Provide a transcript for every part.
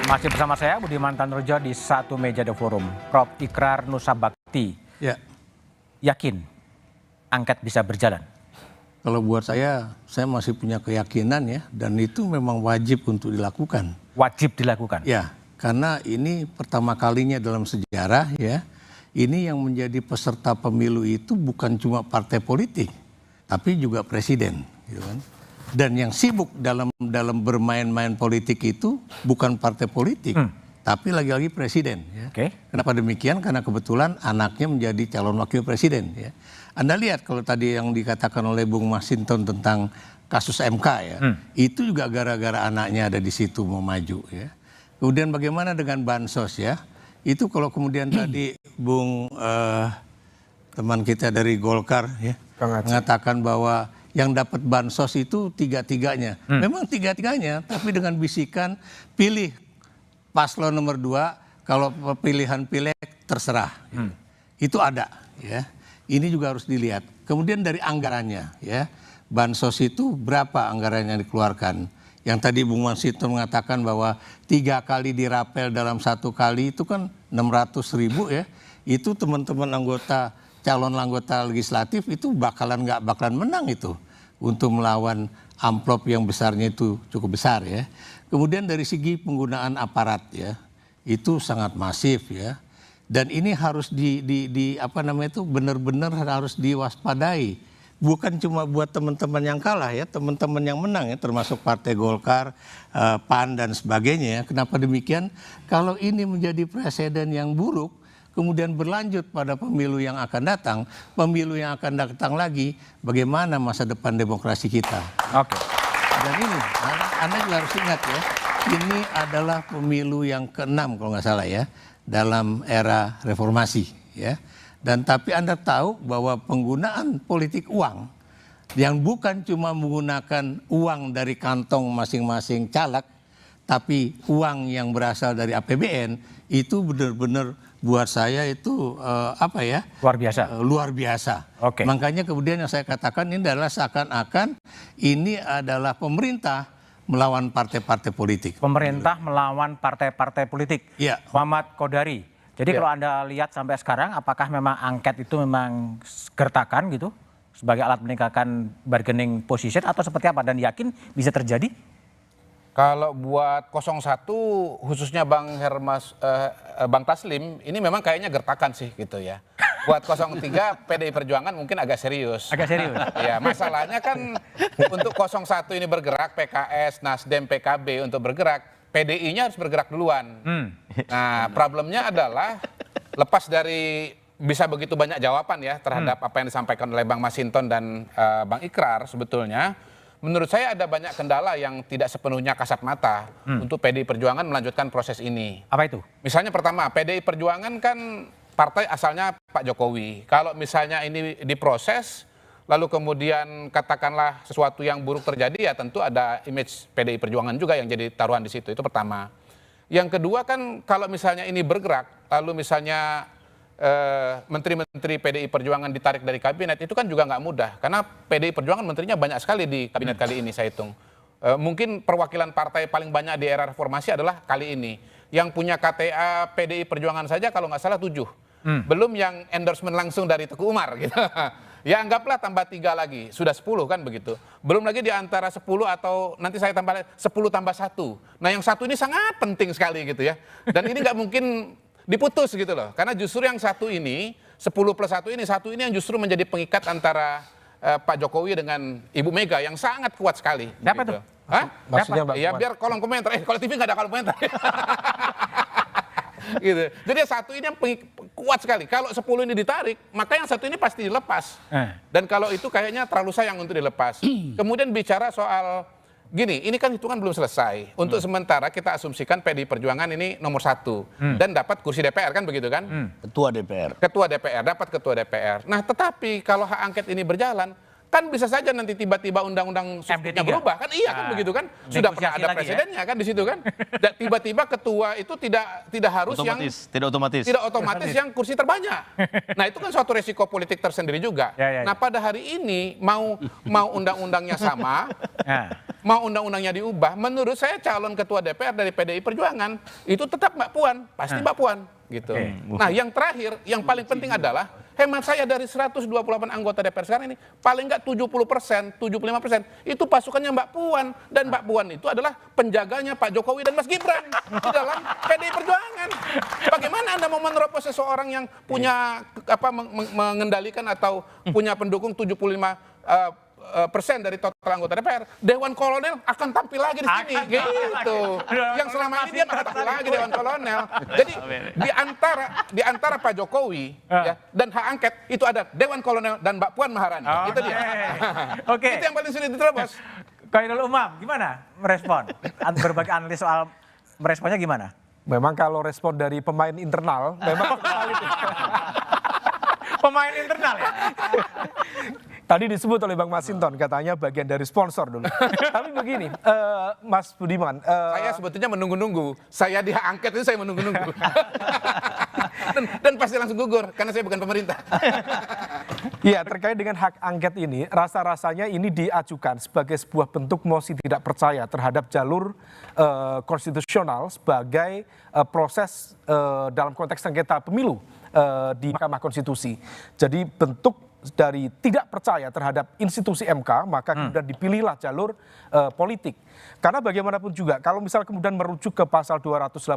Masih bersama saya Budiman Tanrojo di Satu Meja The Forum. Prof. Ikrar Nusa Bakti. Ya. Yakin angket bisa berjalan? Kalau buat saya masih punya keyakinan ya, dan itu memang wajib untuk dilakukan. Wajib dilakukan? Ya, karena ini pertama kalinya dalam sejarah ya, ini yang menjadi peserta pemilu itu bukan cuma partai politik, tapi juga presiden, gitu kan. Dan yang sibuk dalam bermain-main politik itu bukan partai politik, tapi lagi-lagi presiden. Ya. Kenapa demikian? Karena kebetulan anaknya menjadi calon wakil presiden. Ya. Anda lihat kalau tadi yang dikatakan oleh Bung Masinton tentang kasus MK ya, itu juga gara-gara anaknya ada di situ mau maju. Ya. Kemudian bagaimana dengan bansos ya? Itu kalau kemudian tadi Bung teman kita dari Golkar ya mengatakan bahwa yang dapat bansos itu tiga-tiganya. Memang tiga-tiganya, tapi dengan bisikan pilih paslon nomor 2, kalau pilihan pilek terserah. Itu ada ya. Ini juga harus dilihat. Kemudian dari anggarannya ya. Bansos itu berapa anggarannya yang dikeluarkan? Yang tadi Bung Masinton mengatakan bahwa 3 kali dirapel dalam 1 kali itu kan 600.000 ya. Itu teman-teman calon anggota legislatif itu nggak bakalan menang itu untuk melawan amplop yang besarnya itu cukup besar ya. Kemudian dari segi penggunaan aparat ya, itu sangat masif ya. Dan ini harus benar-benar harus diwaspadai. Bukan cuma buat teman-teman yang kalah ya, teman-teman yang menang ya, termasuk Partai Golkar, PAN dan sebagainya ya. Kenapa demikian? Kalau ini menjadi presiden yang buruk, kemudian berlanjut pada pemilu yang akan datang, pemilu yang akan datang lagi, bagaimana masa depan demokrasi kita? Oke. Dan ini, Anda juga harus ingat ya, ini adalah pemilu yang ke-6 kalau nggak salah ya, dalam era reformasi ya. Dan tapi Anda tahu bahwa penggunaan politik uang yang bukan cuma menggunakan uang dari kantong masing-masing caleg, tapi uang yang berasal dari APBN itu benar-benar buat saya itu luar biasa. Luar biasa. Oke. Makanya kemudian yang saya katakan ini adalah seakan-akan ini adalah pemerintah melawan partai-partai politik. Pemerintah melawan partai-partai politik. Ya. Muhammad Kodari. Jadi kalau Anda lihat sampai sekarang, apakah memang angket itu memang gertakan gitu sebagai alat meningkatkan bargaining position atau seperti apa, dan yakin bisa terjadi? Kalau buat 01 khususnya Bang Taslim ini memang kayaknya gertakan sih gitu ya. Buat 03 PDI Perjuangan mungkin agak serius. Agak serius. Ya, masalahnya kan untuk 01 ini bergerak, PKS, Nasdem, PKB untuk bergerak, PDI-nya harus bergerak duluan. Nah, problemnya adalah lepas dari bisa begitu banyak jawaban ya terhadap apa yang disampaikan oleh Bang Masinton dan Bang Ikrar, sebetulnya menurut saya ada banyak kendala yang tidak sepenuhnya kasat mata untuk PDI Perjuangan melanjutkan proses ini. Apa itu? Misalnya pertama, PDI Perjuangan kan partai asalnya Pak Jokowi. Kalau misalnya ini diproses, lalu kemudian katakanlah sesuatu yang buruk terjadi, ya tentu ada image PDI Perjuangan juga yang jadi taruhan di situ. Itu pertama. Yang kedua kan kalau misalnya ini bergerak, lalu misalnya menteri-menteri PDI Perjuangan ditarik dari kabinet, itu kan juga nggak mudah. Karena PDI Perjuangan menterinya banyak sekali di kabinet kali ini, saya hitung. Mungkin perwakilan partai paling banyak di era reformasi adalah kali ini. Yang punya KTA PDI Perjuangan saja kalau nggak salah 7. Belum yang endorsement langsung dari Teguh Umar gitu. Ya anggaplah tambah 3 lagi, sudah 10 kan begitu. Belum lagi di antara 10 atau nanti saya tambah 10 tambah 1. Nah yang 1 ini sangat penting sekali gitu ya. Dan ini nggak mungkin diputus gitu loh. Karena justru yang 1 ini, 10 plus 1 ini yang justru menjadi pengikat antara Pak Jokowi dengan Ibu Mega yang sangat kuat sekali. Siapa gitu. tuh? Hah? Maksudnya ya biar kolom komentar. Kalau TV nggak ada kolom komentar. Gitu. Jadi yang 1 ini yang kuat sekali. Kalau 10 ini ditarik, maka yang 1 ini pasti dilepas. Dan kalau itu kayaknya terlalu sayang untuk dilepas. Kemudian bicara soal gini, ini kan hitungan belum selesai. Untuk sementara kita asumsikan PDI Perjuangan ini nomor 1 dan dapat kursi DPR kan begitu kan? Ketua DPR. Ketua DPR, dapat ketua DPR. Nah tetapi kalau hak angket ini berjalan, Kan bisa saja nanti tiba-tiba undang-undang MD3 berubah kan, iya kan begitu kan, sudah pernah negosiasi ada lagi presidennya kan di situ kan, dan tiba-tiba ketua itu tidak harus Tidak otomatis. tidak otomatis yang kursi terbanyak. Nah itu kan suatu resiko politik tersendiri juga. Ya. Nah pada hari ini mau undang-undangnya sama, mau undang-undangnya diubah, menurut saya calon ketua DPR dari PDI Perjuangan itu tetap Mbak Puan, pasti Mbak Puan gitu. Nah yang terakhir, yang paling penting adalah hemat saya dari 128 anggota DPR sekarang ini paling nggak 70%, 75% itu pasukannya Mbak Puan, dan Mbak Puan itu adalah penjaganya Pak Jokowi dan Mas Gibran di dalam PDI Perjuangan. Bagaimana Anda mau menerobos seseorang yang punya mengendalikan atau punya pendukung 75% dari total anggota DPR, Dewan Kolonel akan tampil lagi di sini, gitu. Yang selama ini dia nggak tampil lagi Dewan Kolonel. Jadi di antara Pak Jokowi ya, dan hak angket itu ada Dewan Kolonel dan Mbak Puan Maharani. Itu dia. Oke. Itu yang paling sulit diterobos. Khairul Umam gimana merespon? Berbagai analis soal meresponnya gimana? Memang kalau respon dari pemain internal, memang Pemain internal ya? tadi disebut oleh Bang Masinton, katanya bagian dari sponsor dulu. Tapi begini, Mas Budiman. Saya sebetulnya menunggu-nunggu. Saya di hak angket itu saya menunggu-nunggu. dan pasti langsung gugur, karena saya bukan pemerintah. Iya, terkait dengan hak angket ini, rasa-rasanya ini diajukan sebagai sebuah bentuk mosi tidak percaya terhadap jalur konstitusional sebagai proses dalam konteks sengketa pemilu di Mahkamah Konstitusi. Jadi bentuk dari tidak percaya terhadap institusi MK, maka kemudian dipilihlah jalur politik. Karena bagaimanapun juga, kalau misal kemudian merujuk ke pasal 286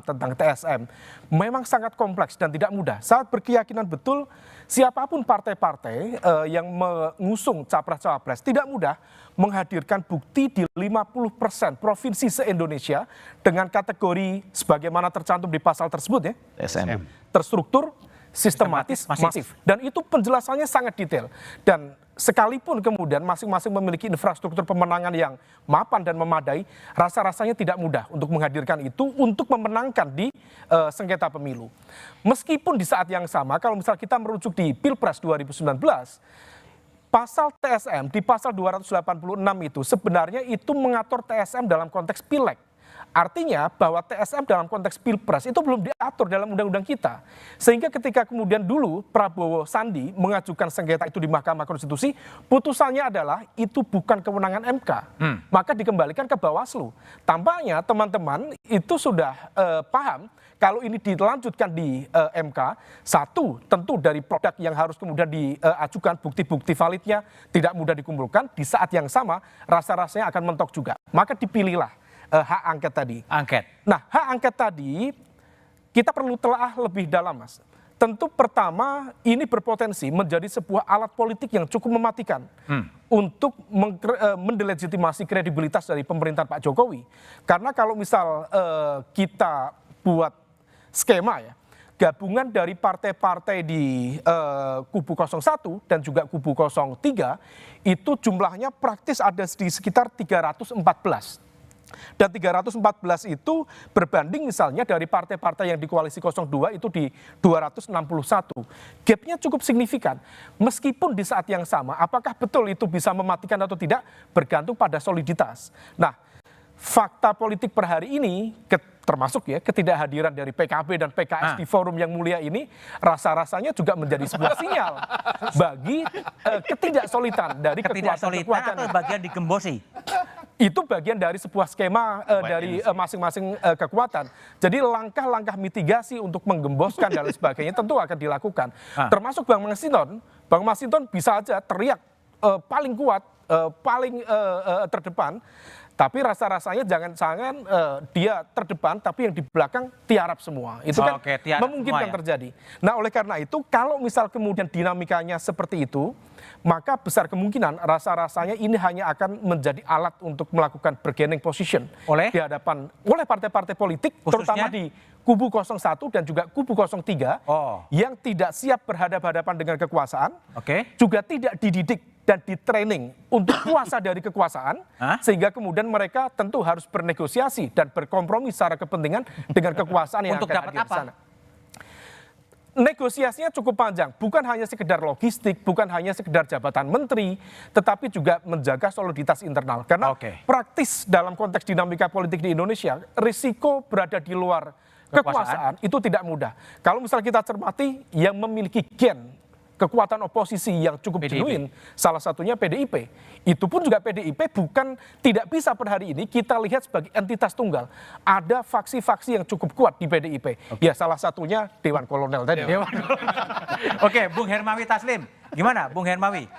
tentang TSM, memang sangat kompleks dan tidak mudah. Sangat berkeyakinan betul siapapun partai-partai yang mengusung capres-cawapres tidak mudah menghadirkan bukti di 50% provinsi se-Indonesia dengan kategori sebagaimana tercantum di pasal tersebut ya. TSM. Terstruktur, sistematis, masif. Dan itu penjelasannya sangat detail. Dan sekalipun kemudian masing-masing memiliki infrastruktur pemenangan yang mapan dan memadai, rasa-rasanya tidak mudah untuk menghadirkan itu untuk memenangkan di sengketa pemilu. Meskipun di saat yang sama, kalau misal kita merujuk di Pilpres 2019, pasal TSM di pasal 286 itu sebenarnya itu mengatur TSM dalam konteks pileg. Artinya bahwa TSM dalam konteks Pilpres itu belum diatur dalam undang-undang kita. Sehingga ketika kemudian dulu Prabowo Sandi mengajukan sengketa itu di Mahkamah Konstitusi, putusannya adalah itu bukan kewenangan MK. Maka dikembalikan ke Bawaslu. Tampaknya teman-teman itu sudah paham kalau ini dilanjutkan di MK, satu tentu dari produk yang harus kemudian diajukan bukti-bukti validnya tidak mudah dikumpulkan, di saat yang sama rasa-rasanya akan mentok juga. Maka dipilihlah hak angket tadi. Angket. Nah, hak angket tadi kita perlu telaah lebih dalam, Mas. Tentu pertama ini berpotensi menjadi sebuah alat politik yang cukup mematikan untuk mendelegitimasi kredibilitas dari pemerintahan Pak Jokowi. Karena kalau misal kita buat skema ya, gabungan dari partai-partai di kubu 01 dan juga kubu 03 itu jumlahnya praktis ada di sekitar 314. Dan 314 itu berbanding misalnya dari partai-partai yang di koalisi 02 itu di 261. Gapnya cukup signifikan. Meskipun di saat yang sama, apakah betul itu bisa mematikan atau tidak bergantung pada soliditas. Nah, fakta politik per hari ini, termasuk ya ketidakhadiran dari PKB dan PKS di forum yang mulia ini, rasa-rasanya juga menjadi sebuah sinyal bagi ketidaksolidan dari kekuatan-kekuatan. Atau bagian digembosi? Itu bagian dari sebuah skema dari masing-masing kekuatan. Jadi langkah-langkah mitigasi untuk menggemboskan dan lain sebagainya tentu akan dilakukan. Termasuk Bang Masinton bisa aja teriak paling kuat, paling terdepan, tapi rasa-rasanya jangan-jangan dia terdepan, tapi yang di belakang tiarap semua. Itu kan memungkinkan terjadi. Nah, oleh karena itu, kalau misal kemudian dinamikanya seperti itu, maka besar kemungkinan rasa-rasanya ini hanya akan menjadi alat untuk melakukan bargaining position di hadapan oleh partai-partai politik, terutama di kubu 01 dan juga kubu 03 yang tidak siap berhadapan-hadapan dengan kekuasaan, juga tidak dididik dan ditraining untuk kuasa dari kekuasaan, sehingga kemudian mereka tentu harus bernegosiasi dan berkompromi secara kepentingan dengan kekuasaan yang untuk akan dapat hadir di sana. negosiasinya cukup panjang, bukan hanya sekedar logistik, bukan hanya sekedar jabatan menteri, tetapi juga menjaga soliditas internal. Karena praktis dalam konteks dinamika politik di Indonesia, risiko berada di luar kekuasaan itu tidak mudah. Kalau misalnya kita cermati yang memiliki gen kekuatan oposisi yang cukup genuin, salah satunya PDIP. Itu pun juga PDIP bukan tidak bisa per hari ini kita lihat sebagai entitas tunggal. Ada faksi-faksi yang cukup kuat di PDIP. Ya salah satunya Dewan Kolonel tadi. Oke, Bung Hermawi Taslim. Gimana Bung Hermawi?